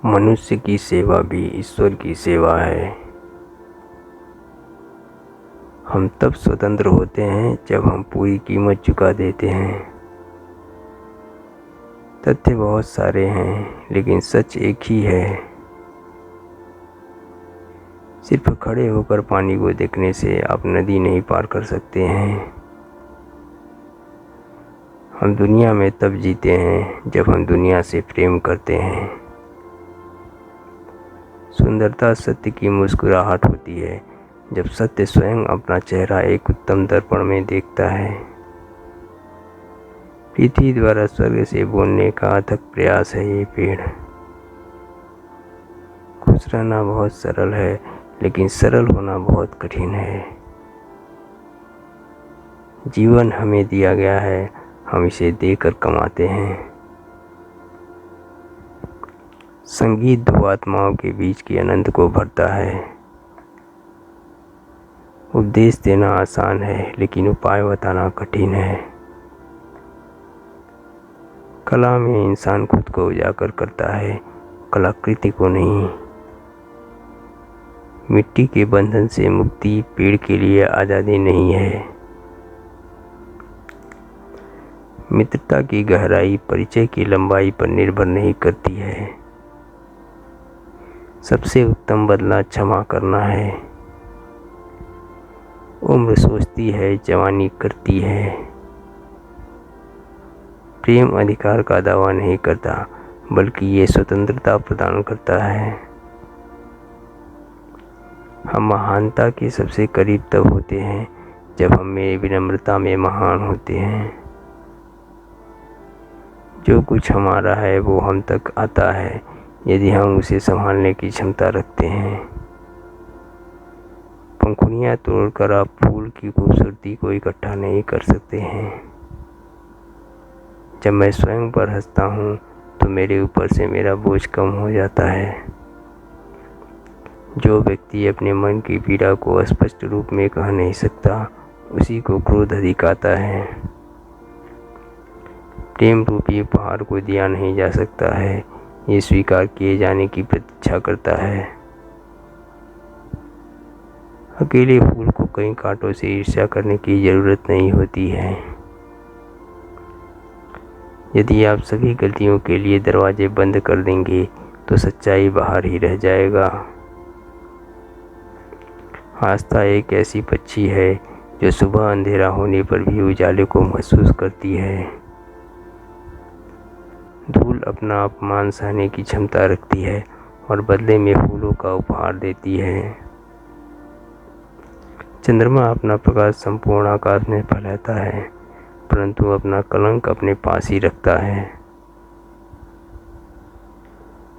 मनुष्य की सेवा भी ईश्वर की सेवा है। हम तब स्वतंत्र होते हैं जब हम पूरी कीमत चुका देते हैं। तथ्य बहुत सारे हैं लेकिन सच एक ही है। सिर्फ खड़े होकर पानी को देखने से आप नदी नहीं पार कर सकते हैं। हम दुनिया में तब जीते हैं जब हम दुनिया से प्रेम करते हैं। सुंदरता सत्य की मुस्कुराहट होती है जब सत्य स्वयं अपना चेहरा एक उत्तम दर्पण में देखता है। पृथ्वी द्वारा स्वर्ग से बोलने का अथक प्रयास है ये पेड़। खुश रहना बहुत सरल है लेकिन सरल होना बहुत कठिन है। जीवन हमें दिया गया है, हम इसे देकर कमाते हैं। संगीत दो आत्माओं के बीच की अनंत को भरता है। उपदेश देना आसान है लेकिन उपाय बताना कठिन है। कला में इंसान खुद को उजागर करता है, कलाकृति को नहीं। मिट्टी के बंधन से मुक्ति पेड़ के लिए आज़ादी नहीं है। मित्रता की गहराई परिचय की लंबाई पर निर्भर नहीं करती है। सबसे उत्तम बदला क्षमा करना है। उम्र सोचती है, जवानी करती है। प्रेम अधिकार का दावा नहीं करता बल्कि ये स्वतंत्रता प्रदान करता है। हम महानता के सबसे करीब तब होते हैं जब हम में विनम्रता में महान होते हैं। जो कुछ हमारा है वो हम तक आता है यदि हम उसे संभालने की क्षमता रखते हैं। पंखुड़ियाँ तोड़कर आप फूल की खूबसूरती को इकट्ठा नहीं कर सकते हैं। जब मैं स्वयं पर हंसता हूँ तो मेरे ऊपर से मेरा बोझ कम हो जाता है। जो व्यक्ति अपने मन की पीड़ा को स्पष्ट रूप में कह नहीं सकता उसी को क्रोध अधिक आता है। प्रेम रूपी उपहार को दिया नहीं जा सकता है, ये स्वीकार किए जाने की प्रतीक्षा करता है। अकेले फूल को कई कांटों से ईर्ष्या करने की जरूरत नहीं होती है। यदि आप सभी गलतियों के लिए दरवाजे बंद कर देंगे तो सच्चाई बाहर ही रह जाएगा। आस्था एक ऐसी पक्षी है जो सुबह अंधेरा होने पर भी उजाले को महसूस करती है। धूल अपना अपमान सहने की क्षमता रखती है और बदले में फूलों का उपहार देती है। चंद्रमा अपना प्रकाश संपूर्ण आकाश में फैलाता है परंतु अपना कलंक अपने पास ही रखता है।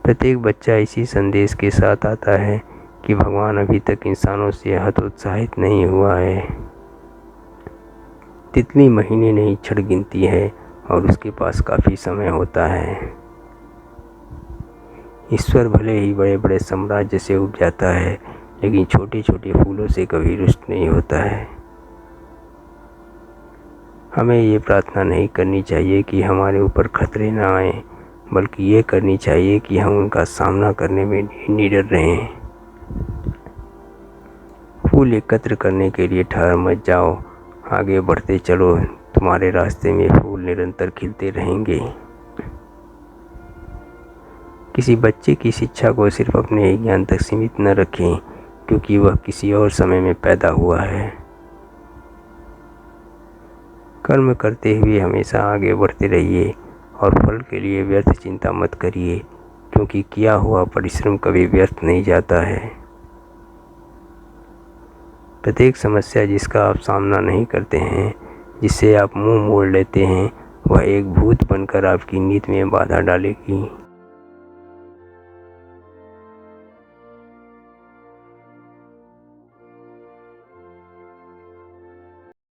प्रत्येक बच्चा इसी संदेश के साथ आता है कि भगवान अभी तक इंसानों से हतोत्साहित नहीं हुआ है। तितली महीने नहीं क्षण गिनती है और उसके पास काफ़ी समय होता है। ईश्वर भले ही बड़े बड़े साम्राज्य से उग जाता है लेकिन छोटे छोटे फूलों से कभी रुष्ट नहीं होता है। हमें ये प्रार्थना नहीं करनी चाहिए कि हमारे ऊपर खतरे न आए बल्कि ये करनी चाहिए कि हम उनका सामना करने में निडर रहें। फूल एकत्र करने के लिए ठहर मत जाओ, आगे बढ़ते चलो, तुम्हारे रास्ते में फूल निरंतर खिलते रहेंगे। किसी बच्चे की शिक्षा को सिर्फ अपने ही ज्ञान तक सीमित न रखें क्योंकि वह किसी और समय में पैदा हुआ है। कर्म करते हुए हमेशा आगे बढ़ते रहिए और फल के लिए व्यर्थ चिंता मत करिए क्योंकि किया हुआ परिश्रम कभी व्यर्थ नहीं जाता है। प्रत्येक समस्या जिसका आप सामना नहीं करते हैं, जिससे आप मुंह मोड़ लेते हैं, वह एक भूत बनकर आपकी नींद में बाधा डालेगी।